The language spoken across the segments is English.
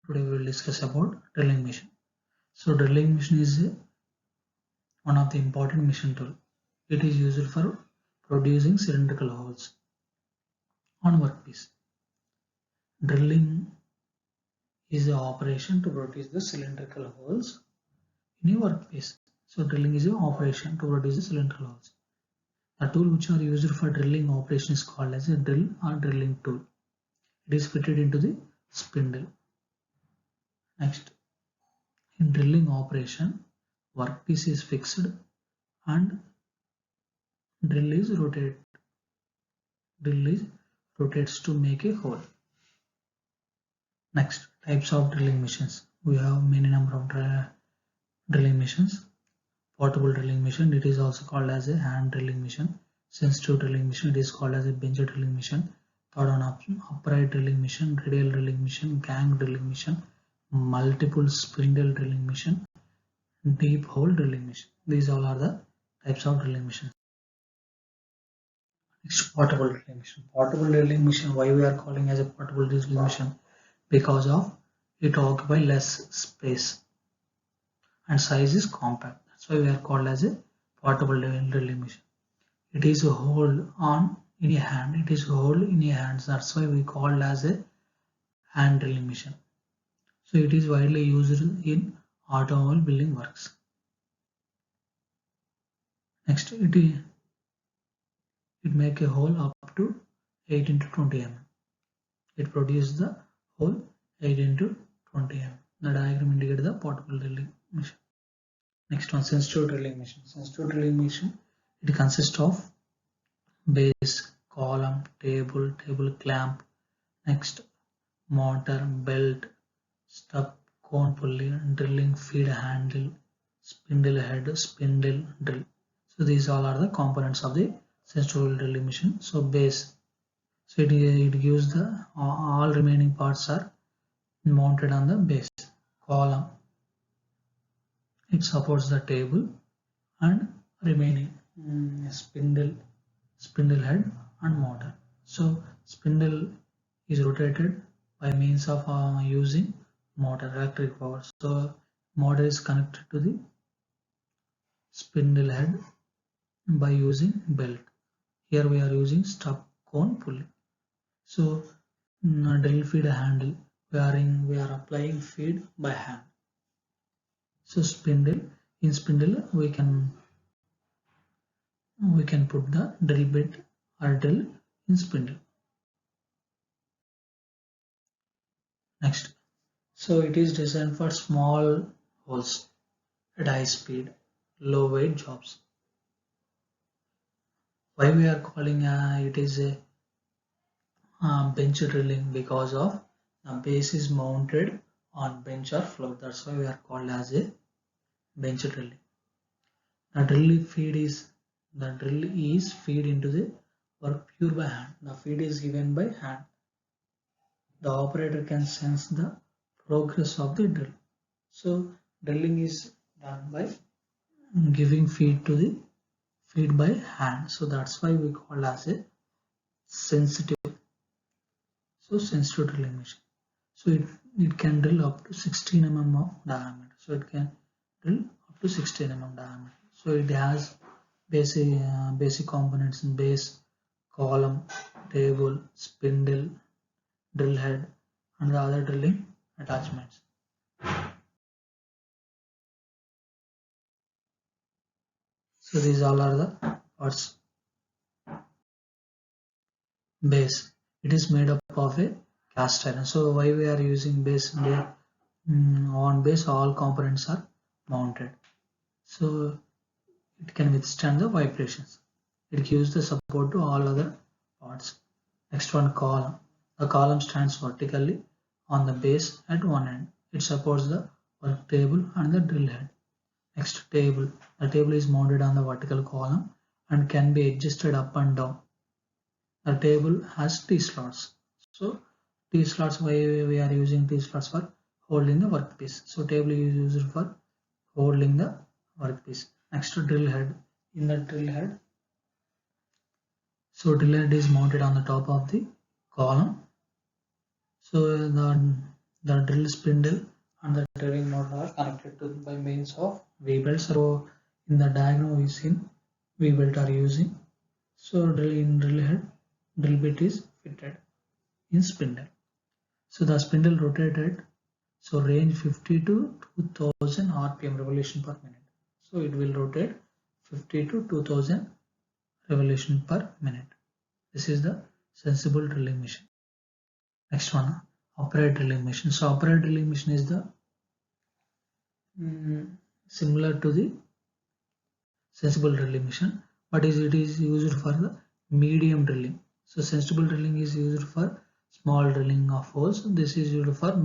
Today we will discuss about drilling machine. So drilling machine is one of the important machine tool. It is used for producing cylindrical holes on workpiece. Drilling is the operation to produce the cylindrical holes in a workpiece. So drilling is an operation to produce the cylindrical holes. The tool which are used for drilling operation is called as a drill or drilling tool. It is fitted into the spindle. Next, in drilling operation, workpiece is fixed and drill is rotated. Drill is rotates to make a hole. Next, types of drilling machines. We have many number of drilling machines. Portable drilling machine, it is also called as a hand drilling machine. Sensitive drilling machine, it is called as a bench drilling machine. Third one option, upright drilling machine, radial drilling machine, gang drilling machine, multiple spindle drilling machine, deep hole drilling machine. These all are the types of drilling machines. Next, portable drilling machine. Portable drilling machine, why we are calling as a portable drilling machine? Because of it occupy less space and size is compact. That's why we are called as a portable drilling machine. It is a hold on in a hand. It is hold in a hand. That's why we called as a hand drilling machine. So it is widely used in automobile building works. Next, it make a hole up to 8 into 20 mm. It produces the hole 8 into 20 mm. The diagram indicates the portable drilling machine. Next one, sensitive drilling machine. Sensitive drilling machine, it consists of base, column, table clamp, next motor, belt, stub, cone pulley, drilling feed handle, spindle head, spindle drill. So these all are the components of the sensitive drilling machine. So base, so it gives the all remaining parts are mounted on the base. Column, it supports the table and remaining spindle head and motor. So spindle is rotated by means of using motor, electric power. So motor is connected to the spindle head by using belt. Here we are using stub cone pulley. So drill feed handle, we are applying feed by hand. So in spindle we can put the drill bit or drill in spindle. Next, so it is designed for small holes at high speed, low weight jobs. Why we are calling it is a bench drilling? Because of the base is mounted on bench or floor. That's why we are called as a bench drilling. The drill is feed into the work pure by hand. The feed is given by hand. The operator can sense the progress of the drill. So drilling is done by giving feed by hand. So that's why we call as a sensitive. So sensitive drilling machine. So it can drill up to 16 mm of diameter. So it can drill up to 16 mm diameter. So it has basic components in base, column, table, spindle, drill head, and the other drilling attachments. So these all are the parts. Base, it is made up of a cast iron. So why we are using base? On base all components are mounted, so it can withstand the vibrations. It gives the support to all other parts. Next one, column. The column stands vertically on the base at one end. It supports the work table and the drill head. Next, table. The table is mounted on the vertical column and can be adjusted up and down. The table has T-slots. So T-slots, why we are using T-slots? For holding the workpiece. So table is used for holding the workpiece. Next, drill head. In the drill head, so drill head is mounted on the top of the column. So The drill spindle and the drilling motor are connected to by means of V-belts. So in the diagram we seen V-belt are using. So drill head, drill bit is fitted in spindle. So the spindle rotated, so range 50 to 2000 RPM revolution per minute. So it will rotate 50 to 2000 revolution per minute. This is the sensible drilling machine. Next one, upright drilling machine. So upright drilling machine is the similar to the sensible drilling machine, but it is used for the medium drilling. So sensible drilling is used for small drilling of holes. This is used for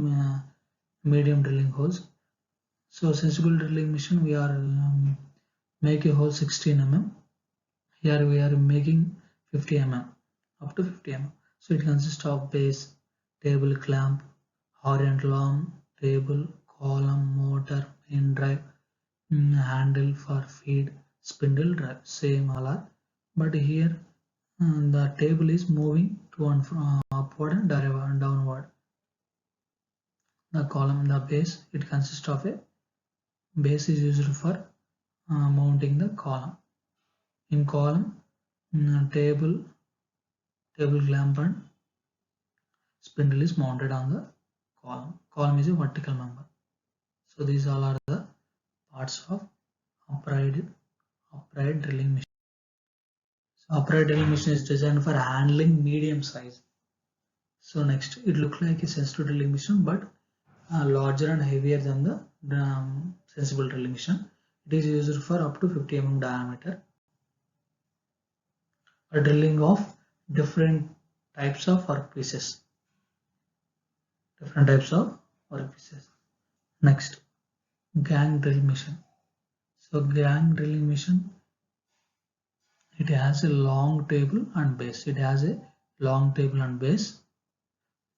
medium drilling holes. So sensible drilling machine, we are make a hole 16 mm. Here we are making 50 mm, up to 50 mm. So it consists of base, table, clamp, horizontal arm, table, column, motor, main drive, handle for feed, spindle, drive. Same all are, but here the table is moving to and from upward and downward. The column, the base, it consists of a base is used for mounting the column. In column, table clamp and spindle is mounted on the column. Column is a vertical member. So these all are the parts of upright drilling machine. So upright drilling machine is designed for handling medium size. So next, it looks like a sensitive drilling machine, but larger and heavier than the sensible drilling machine. It is used for up to 50 mm diameter. A drilling of different types of workpieces. Next, gang drill machine. So gang drilling machine, it has a long table and base. It has a long table and base.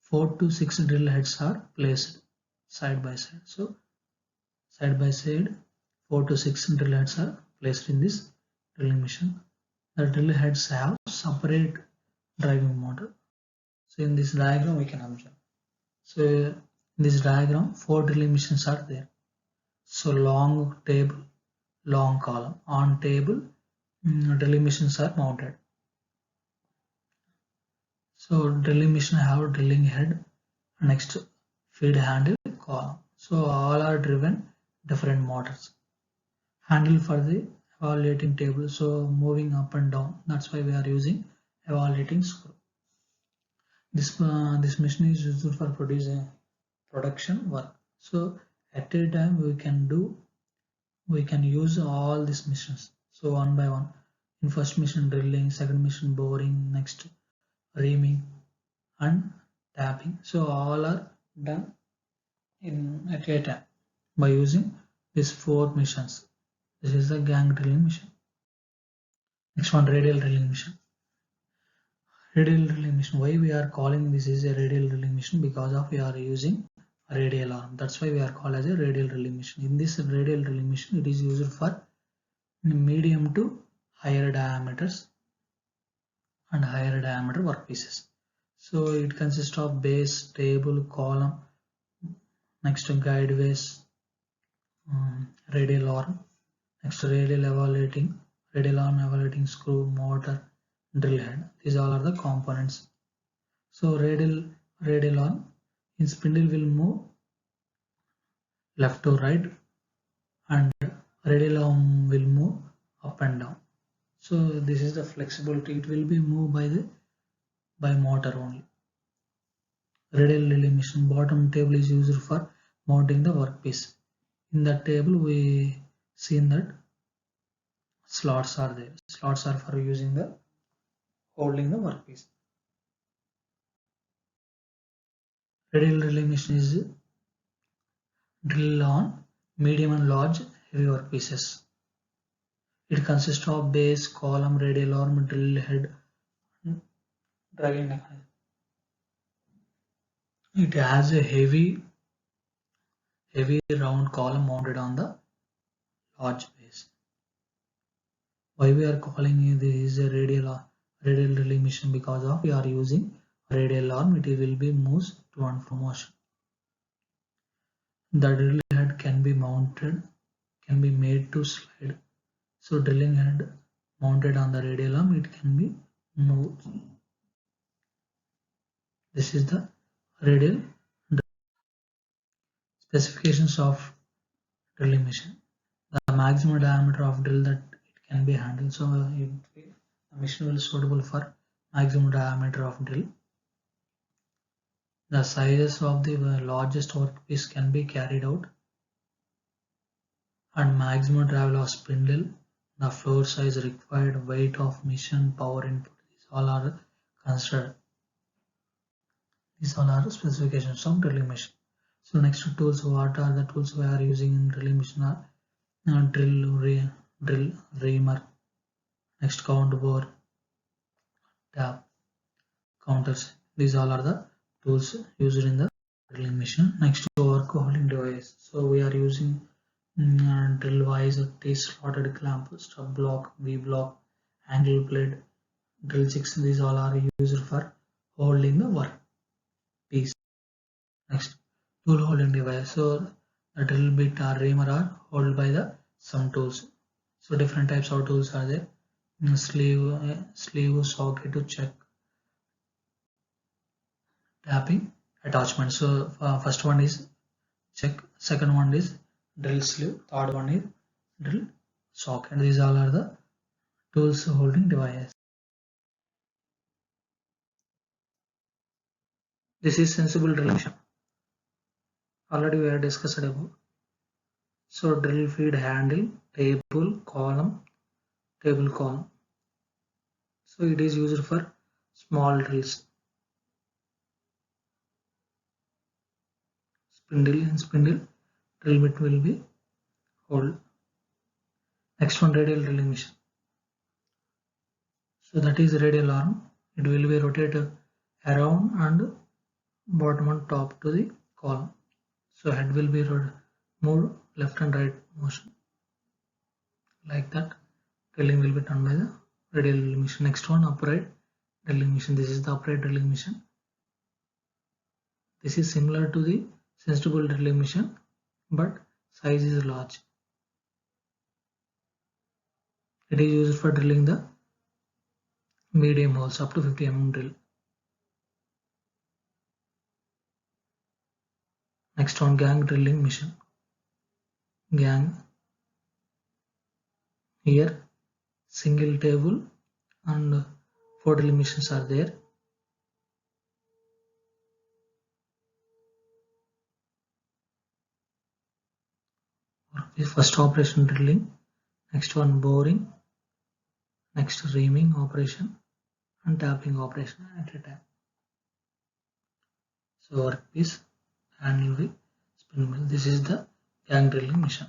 4 to 6 drill heads are placed side by side. So side by side, 4 to 6 drill heads are placed in this drilling machine. The drill heads have separate driving motor. So in this diagram we can observe. So in this diagram, 4 drilling machines are there. So long table, long column. On table, drilling machines are mounted. So drilling machine have drilling head, next feed handle, column. So all are driven different motors. Handle for the evaluating table, so moving up and down. That's why we are using evaluating screw. This machine is used for production work. So at a time we can use all these machines. So one by one. In first machine drilling, second machine boring, next reaming and tapping. So all are done at a time by using these 4 machines. This is the gang drilling machine. Next one, radial drilling machine. Radial drilling machine. Why we are calling this is a radial drilling machine? Because of we are using a radial arm. That's why we are called as a radial drilling machine. In this radial drilling machine, it is used for medium to higher diameters and higher diameter workpieces. So it consists of base, table, column, next guideways, radial arm, next radial arm evaluating screw, motor, drill head. These all are the components. So radial arm in spindle will move left to right, and radial arm will move up and down. So this is the flexibility. It will be moved by motor only. Radial drilling machine bottom table is used for mounting the workpiece. In the table we seen that slots are there. Slots are for using the holding the workpiece. Radial drilling machine is drill on medium and large heavy workpieces. It consists of base, column, radial arm, drill head, driving mechanism. It has a heavy round column mounted on the large base. Why we are calling this a radial drilling machine? Because of we are using radial arm, it will be moves to and from motion. The drill head can be made to slide. So drilling head mounted on the radial arm, it can be moved. This is the radial drill. Specifications of drilling machine. The maximum diameter of drill that it can be handled. So the machine will be suitable for maximum diameter of drill. The sizes of the largest workpiece can be carried out, and maximum travel of spindle, the floor size required, weight of machine, power input. These all are considered. These all are specifications of drilling machine. So next tools. What are the tools we are using in drilling machine? Are drill reamer, next count bore, tap, counters. These all are the tools used in the drilling machine. Next, work holding device. So we are using drill wise, T-slotted clamp, stub block, V block, angle blade, drill jigs. These all are used for holding the work piece. Next, tool holding device. So the drill bit or reamer are held by the some tools. So different types of tools are there. Sleeve socket to check, tapping, attachment. So first one is check, second one is drill sleeve, third one is drill socket. These all are the tools holding device. This is sensible drill machine. Already we have discussed about. So drill feed handle, table column. So it is used for small drills. Spindle drill bit will be hold. Next one, radial drilling machine. So that is radial arm. It will be rotated around and bottom and top to the column. So head will be moved left and right motion. Like that, drilling will be done by the radial drilling machine. Next one, upright drilling machine. This is the upright drilling machine. This is similar to the sensible drilling machine, but size is large. It is used for drilling the medium holes up to 50 mm drill. Next one, gang drilling machine. Gang. Here, single table and 4 drilling machines are there. First operation drilling, next one boring, next reaming operation and tapping operation at a time. So workpiece, handle wheel, spindle mill. This is the gang drilling machine.